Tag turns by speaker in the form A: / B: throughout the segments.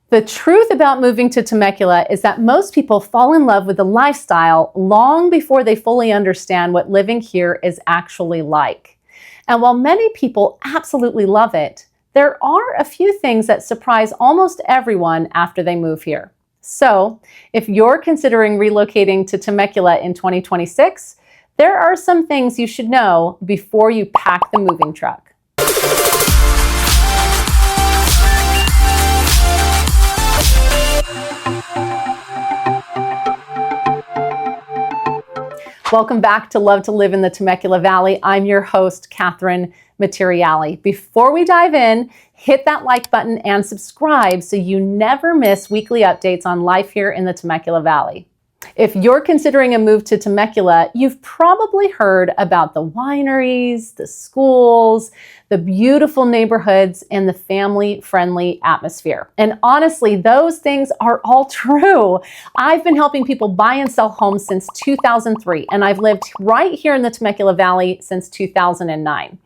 A: The truth about moving to Temecula is that most people fall in love with the lifestyle long before they fully understand what living here is actually like. And while many people absolutely love it, there are a few things that surprise almost everyone after they move here. So, if you're considering relocating to Temecula in 2026, there are some things you should know before you pack the moving truck. Welcome back to Love to Live in the Temecula Valley. I'm your host, Catherine Materiali. Before we dive in, hit that like button and subscribe so you never miss weekly updates on life here in the Temecula Valley. If you're considering a move to Temecula, you've probably heard about the wineries, the schools, the beautiful neighborhoods, and the family-friendly atmosphere. And honestly, those things are all true. I've been helping people buy and sell homes since 2003, and I've lived right here in the Temecula Valley since 2009.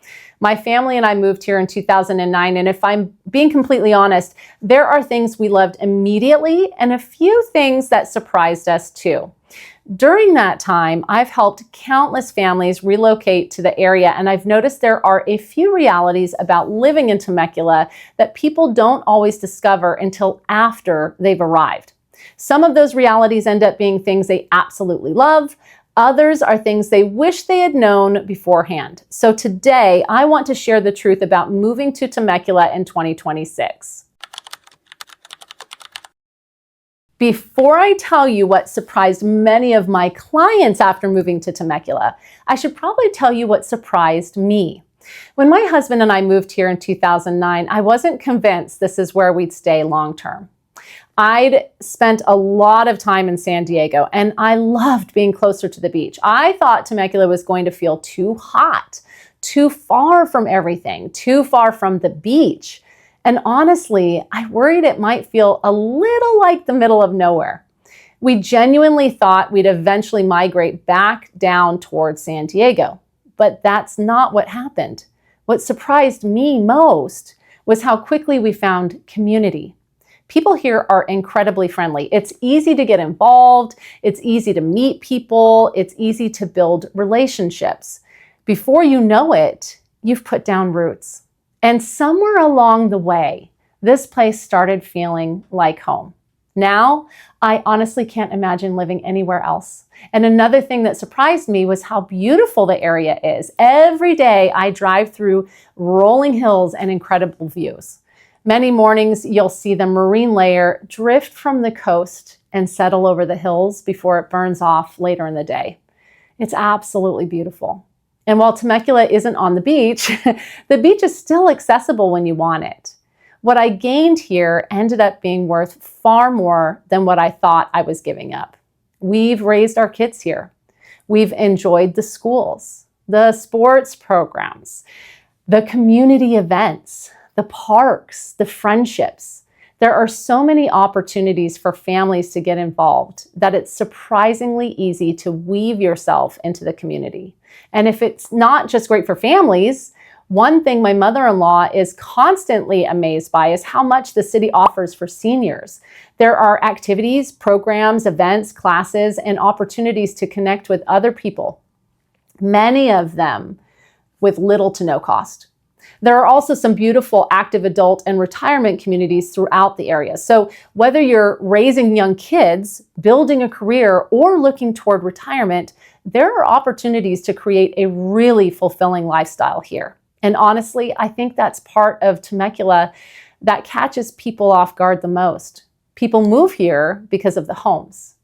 A: My family and I moved here in 2009, and if I'm being completely honest, there are things we loved immediately and a few things that surprised us too. During that time, I've helped countless families relocate to the area, and I've noticed there are a few realities about living in Temecula that people don't always discover until after they've arrived. Some of those realities end up being things they absolutely love. Others are things they wish they had known beforehand. So today, I want to share the truth about moving to Temecula in 2026. Before I tell you what surprised many of my clients after moving to Temecula, I should probably tell you what surprised me. When my husband and I moved here in 2009, I wasn't convinced this is where we'd stay long term. I'd spent a lot of time in San Diego, and I loved being closer to the beach. I thought Temecula was going to feel too hot, too far from everything, too far from the beach. And honestly, I worried it might feel a little like the middle of nowhere. We genuinely thought we'd eventually migrate back down towards San Diego, but that's not what happened. What surprised me most was how quickly we found community. People here are incredibly friendly. It's easy to get involved. It's easy to meet people. It's easy to build relationships. Before you know it, you've put down roots. And somewhere along the way, this place started feeling like home. Now, I honestly can't imagine living anywhere else. And another thing that surprised me was how beautiful the area is. Every day I drive through rolling hills and incredible views. Many mornings, you'll see the marine layer drift from the coast and settle over the hills before it burns off later in the day. It's absolutely beautiful. And while Temecula isn't on the beach, the beach is still accessible when you want it. What I gained here ended up being worth far more than what I thought I was giving up. We've raised our kids here. We've enjoyed the schools, the sports programs, the community events, the parks, the friendships. There are so many opportunities for families to get involved that it's surprisingly easy to weave yourself into the community. And if it's not just great for families, one thing my mother-in-law is constantly amazed by is how much the city offers for seniors. There are activities, programs, events, classes, and opportunities to connect with other people, many of them with little to no cost. There are also some beautiful active adult and retirement communities throughout the area. So whether you're raising young kids, building a career, or looking toward retirement, there are opportunities to create a really fulfilling lifestyle here. And honestly, I think that's part of Temecula that catches people off guard the most. People move here because of the homes.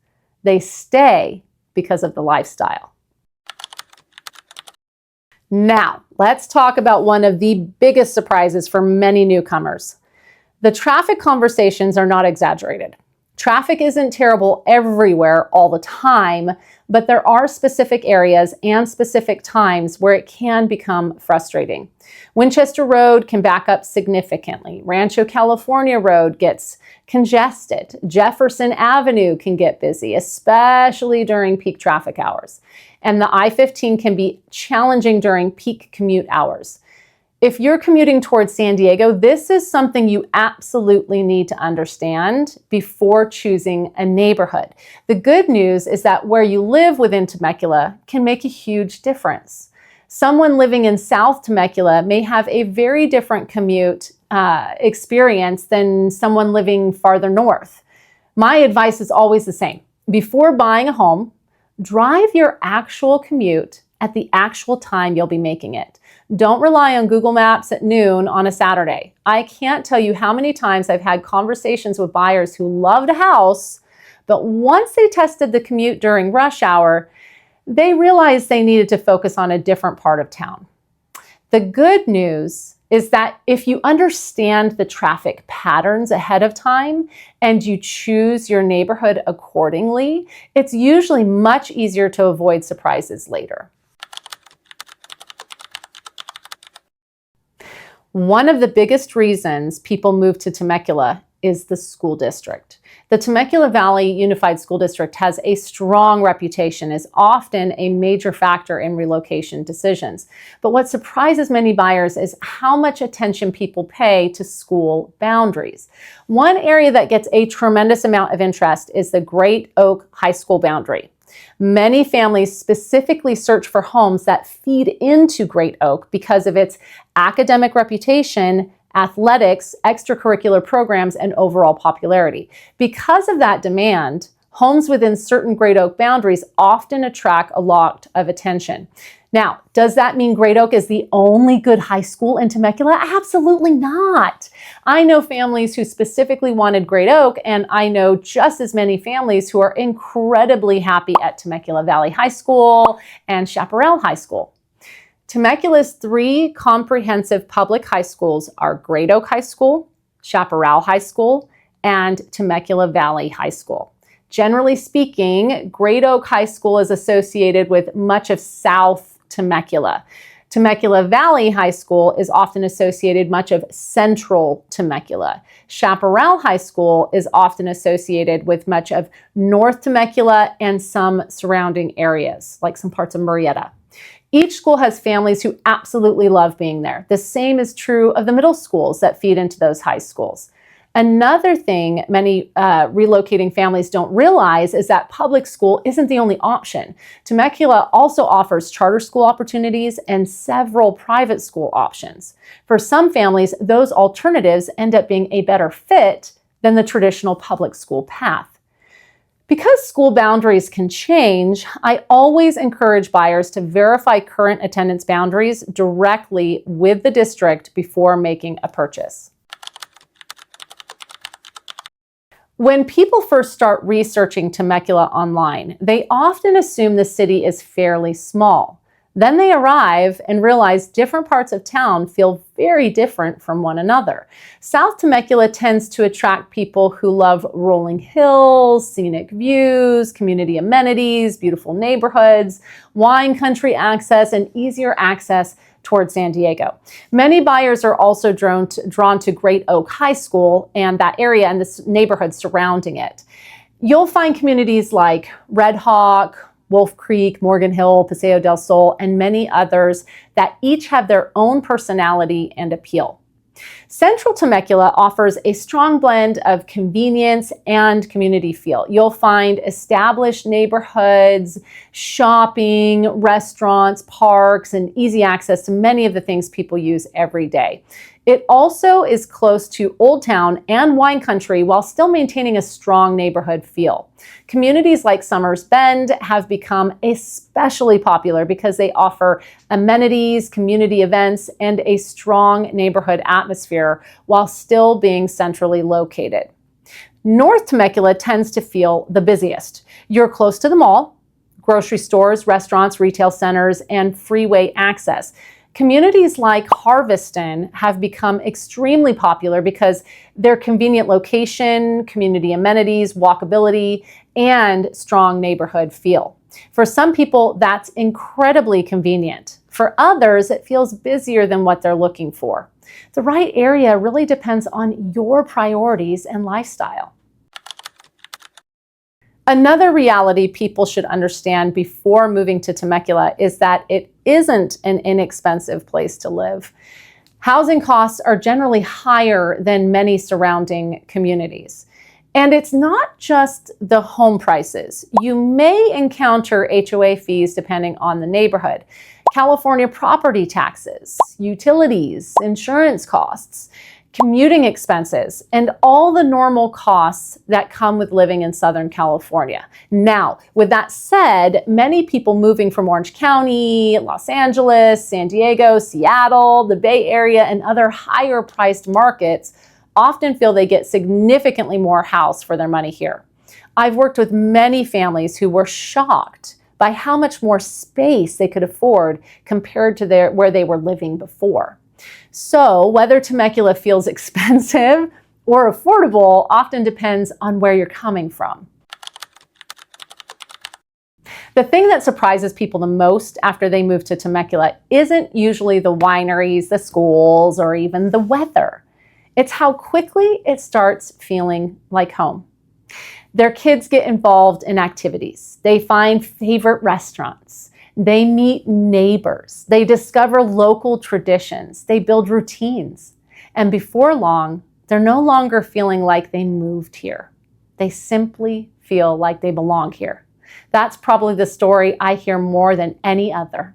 A: They stay because of the lifestyle. Now, let's talk about one of the biggest surprises for many newcomers. The traffic conversations are not exaggerated. Traffic isn't terrible everywhere all the time, but there are specific areas and specific times where it can become frustrating. Winchester Road can back up significantly. Rancho California Road gets congested. Jefferson Avenue can get busy, especially during peak traffic hours. And the I-15 can be challenging during peak commute hours. If you're commuting towards San Diego, this is something you absolutely need to understand before choosing a neighborhood. The good news is that where you live within Temecula can make a huge difference. Someone living in South Temecula may have a very different commute experience than someone living farther north. My advice is always the same. Before buying a home, drive your actual commute at the actual time you'll be making it. Don't rely on Google Maps at noon on a Saturday. I can't tell you how many times I've had conversations with buyers who loved a house, but once they tested the commute during rush hour, they realized they needed to focus on a different part of town. The good news is that if you understand the traffic patterns ahead of time and you choose your neighborhood accordingly, it's usually much easier to avoid surprises later. One of the biggest reasons people move to Temecula is the school district. The Temecula Valley Unified School District has a strong reputation, is often a major factor in relocation decisions. But what surprises many buyers is how much attention people pay to school boundaries. One area that gets a tremendous amount of interest is the Great Oak High School boundary. Many families specifically search for homes that feed into Great Oak because of its academic reputation, athletics, extracurricular programs, and overall popularity. Because of that demand, homes within certain Great Oak boundaries often attract a lot of attention. Now, does that mean Great Oak is the only good high school in Temecula? Absolutely not. I know families who specifically wanted Great Oak, and I know just as many families who are incredibly happy at Temecula Valley High School and Chaparral High School. Temecula's three comprehensive public high schools are Great Oak High School, Chaparral High School, and Temecula Valley High School. Generally speaking, Great Oak High School is associated with much of South Temecula. Temecula Valley High School is often associated much of Central Temecula. Chaparral High School is often associated with much of North Temecula and some surrounding areas, like some parts of Murrieta. Each school has families who absolutely love being there. The same is true of the middle schools that feed into those high schools. Another thing many relocating families don't realize is that public school isn't the only option. Temecula also offers charter school opportunities and several private school options. For some families, those alternatives end up being a better fit than the traditional public school path. Because school boundaries can change, I always encourage buyers to verify current attendance boundaries directly with the district before making a purchase. When people first start researching Temecula online, they often assume the city is fairly small. Then they arrive and realize different parts of town feel very different from one another. South Temecula tends to attract people who love rolling hills, scenic views, community amenities, beautiful neighborhoods, wine country access, and easier access towards San Diego. Many buyers are also drawn to Great Oak High School and that area and the neighborhood surrounding it. You'll find communities like Red Hawk, Wolf Creek, Morgan Hill, Paseo del Sol, and many others that each have their own personality and appeal. Central Temecula offers a strong blend of convenience and community feel. You'll find established neighborhoods, shopping, restaurants, parks, and easy access to many of the things people use every day. It also is close to Old Town and wine country while still maintaining a strong neighborhood feel. Communities like Summers Bend have become especially popular because they offer amenities, community events, and a strong neighborhood atmosphere while still being centrally located. North Temecula tends to feel the busiest. You're close to the mall, grocery stores, restaurants, retail centers, and freeway access. Communities like Harveston have become extremely popular because their convenient location, community amenities, walkability, and strong neighborhood feel. For some people, that's incredibly convenient. For others, it feels busier than what they're looking for. The right area really depends on your priorities and lifestyle. Another reality people should understand before moving to Temecula is that it isn't an inexpensive place to live. Housing costs are generally higher than many surrounding communities. And it's not just the home prices. You may encounter HOA fees depending on the neighborhood, California property taxes, utilities, insurance costs, commuting expenses, and all the normal costs that come with living in Southern California. Now, with that said, many people moving from Orange County, Los Angeles, San Diego, Seattle, the Bay Area, and other higher priced markets often feel they get significantly more house for their money here. I've worked with many families who were shocked by how much more space they could afford compared to where they were living before. So whether Temecula feels expensive or affordable often depends on where you're coming from. The thing that surprises people the most after they move to Temecula isn't usually the wineries, the schools, or even the weather. It's how quickly it starts feeling like home. Their kids get involved in activities. They find favorite restaurants. They meet neighbors. They discover local traditions. They build routines. And before long, they're no longer feeling like they moved here. They simply feel like they belong here. That's probably the story I hear more than any other.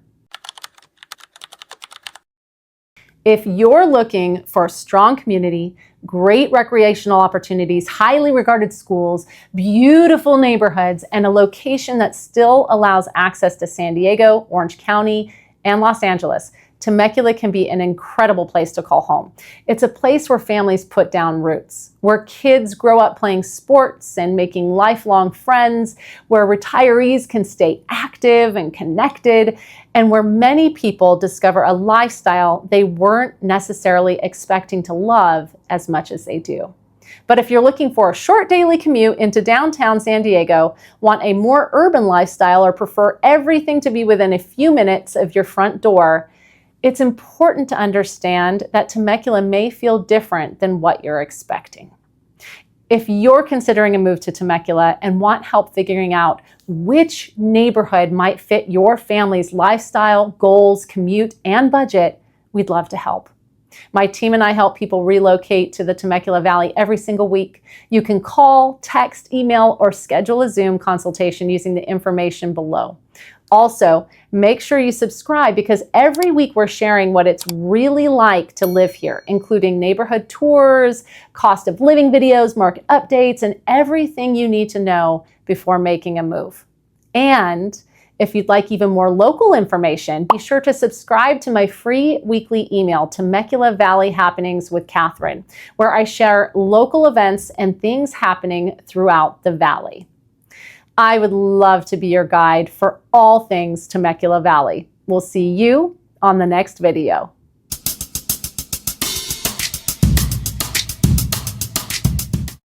A: If you're looking for a strong community, great recreational opportunities, highly regarded schools, beautiful neighborhoods, and a location that still allows access to San Diego, Orange County, and Los Angeles, Temecula can be an incredible place to call home. It's a place where families put down roots, where kids grow up playing sports and making lifelong friends, where retirees can stay active and connected, and where many people discover a lifestyle they weren't necessarily expecting to love as much as they do. But if you're looking for a short daily commute into downtown San Diego, want a more urban lifestyle, or prefer everything to be within a few minutes of your front door, it's important to understand that Temecula may feel different than what you're expecting. If you're considering a move to Temecula and want help figuring out which neighborhood might fit your family's lifestyle, goals, commute, and budget, we'd love to help. My team and I help people relocate to the Temecula Valley every single week. You can call, text, email, or schedule a Zoom consultation using the information below. Also, make sure you subscribe, because every week we're sharing what it's really like to live here, including neighborhood tours, cost of living videos, market updates, and everything you need to know before making a move. And if you'd like even more local information, be sure to subscribe to my free weekly email, Temecula Valley Happenings with Catherine, where I share local events and things happening throughout the valley. I would love to be your guide for all things Temecula Valley. We'll see you on the next video.